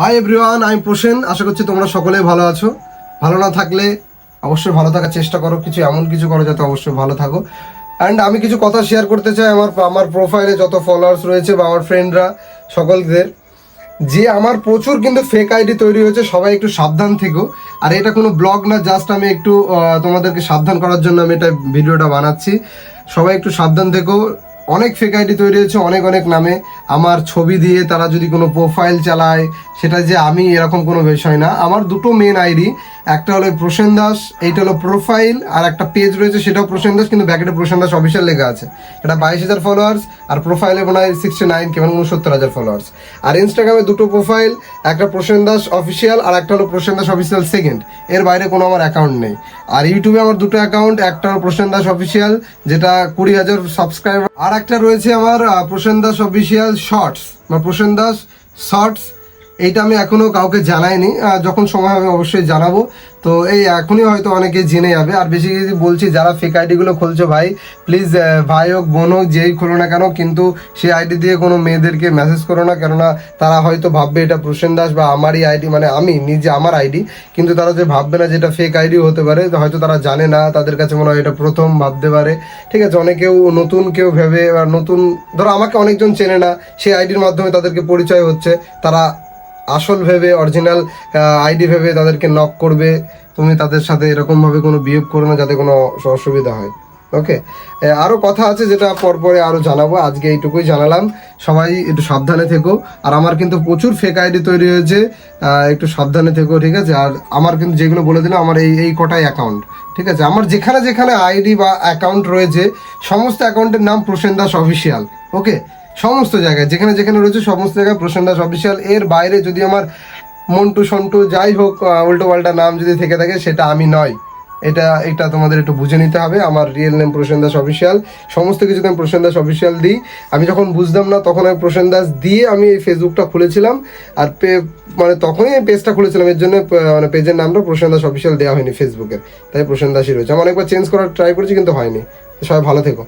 Hi everyone, আমি প্রসেন। আশা করছি তোমরা সকলেই ভালো আছো। ভালো না থাকলে অবশ্যই ভালো থাকার চেষ্টা করো, কিছু এমন কিছু করো যাতে অবশ্যই ভালো থাকো। অ্যান্ড আমি কিছু কথা শেয়ার করতে চাই আমার প্রোফাইলে যত ফলোয়ার্স রয়েছে বা আমার ফ্রেন্ডরা সকলদের, যে আমার প্রচুর কিন্তু ফেক আইডি তৈরি হয়েছে। সবাই একটু সাবধান থেকো। আর এটা কোনো ব্লগ না, জাস্ট আমি একটু তোমাদেরকে সাবধান করার জন্য আমি এটা ভিডিওটা বানাচ্ছি। সবাই একটু সাবধান থেকো। অনেক ফেক আইডি তৈরি হয়েছে অনেক অনেক নামে। আমার ছবি দিয়ে তারা যদি কোনো প্রোফাইল চালায়, সেটা যে আমি, এরকম কোনো বিষয় না। আমার দুটো মেন আইডি, একটা হলো প্রসেন দাস, এইটা হলো প্রোফাইল, আর একটা পেজ রয়েছে সেটাও প্রসেন দাস, কিন্তু ব্যাকেটে প্রসেন দাস অফিসিয়াল লেখা আছে। এটা 22,000 ফলোয়ার্স, আর প্রোফাইলে মনে হয় 69 কি মানে 69,000 ফলোয়ার্স। আর ইনস্টাগ্রামে দুটো প্রোফাইল, একটা প্রসেন দাস অফিসিয়াল আর একটা হলো প্রসেন দাস অফিসিয়াল সেকেন্ড। এর বাইরে কোনো আমার অ্যাকাউন্ট নেই। আর ইউটিউবে আমার দুটো অ্যাকাউন্ট, একটা হলো প্রসেন দাস অফিসিয়াল যেটা 20,000 সাবস্ক্রাইবার, আর একটা রয়েছে আমার প্রসেন দাস অফিসিয়াল শর্টস বা প্রসেন দাস শর্টস। এইটা আমি এখনো কাউকে জানাইনি, যখন সময় হবে অবশ্যই জানাবো। তো এই এখনই হয়তো অনেকে জেনে যাবে। আর বেশি কিছু বলছি, যারা ফেক আইডিগুলো খুলছো ভাই, প্লিজ, ভাই হোক বোন হোক যেই খোলো না কেন, কিন্তু সেই আইডি দিয়ে কোনো মেয়েদেরকে মেসেজ করো না। কেননা তারা হয়তো ভাববে এটা প্রসেন দাস বা আমারই আইডি, মানে আমি নিজে আমার আইডি, কিন্তু তারা যে ভাববে না যে এটা ফেক আইডিও হতে পারে। হয়তো তারা জানে না, তাদের কাছে মনে হয় এটা প্রথম ভাবতে পারে। ঠিক আছে, অনেকেও নতুন কেউ ভেবে, বা নতুন ধরো আমাকে অনেকজন চেনে না, সেই আইডির মাধ্যমে তাদেরকে পরিচয় হচ্ছে, তারা আসল ভেবে অরিজিনাল আইডি ভেবে তাদেরকে নক করবে। তুমি তাদের সাথে এরকমভাবে কোনো বিহেভ করো না যাতে কোনো অসুবিধা হয়। ওকে, আরও কথা আছে যেটা পরপরে আরও জানাবো, আজকে এইটুকুই জানালাম। সবাই একটু সাবধানে থেকো। আর আমার কিন্তু প্রচুর ফেক আইডি তৈরি হয়েছে, একটু সাবধানে থেকো, ঠিক আছে। আর আমার কিন্তু যেগুলো বলে দিলাম, আমার এই কটাই অ্যাকাউন্ট, ঠিক আছে। আমার যেখানে যেখানে আইডি বা অ্যাকাউন্ট রয়েছে, সমস্ত অ্যাকাউন্টের নাম প্রসেন দাস অফিসিয়াল। ওকে, সমস্ত জায়গায় যেখানে যেখানে রয়েছে সমস্ত জায়গায় প্রসেন দাস অফিসিয়াল। এর বাইরে যদি আমার মন্টু সন্টু যাই হোক উল্টো পাল্টা নাম যদি থেকে থাকে, সেটা আমি নয়। এটা তোমাদের একটু বুঝে নিতে হবে। আমার রিয়েল নেম প্রসেন দাস অফিসিয়াল। সমস্ত কিছুতে আমি প্রসেন দাস অফিসিয়াল দিই। আমি যখন বুঝতাম না তখন আমি প্রসেন দাস দিয়ে আমি এই ফেসবুকটা খুলেছিলাম। আর মানে তখনই এই পেজটা খুলেছিলাম, এর জন্য মানে পেজের নামটা প্রসেন দাস অফিসিয়াল দেওয়া হয়নি ফেসবুকের, তাই প্রসেন দাসই রয়েছে। আমি অনেকবার চেঞ্জ করার ট্রাই করেছি কিন্তু হয়নি। সবাই ভালো থেকো।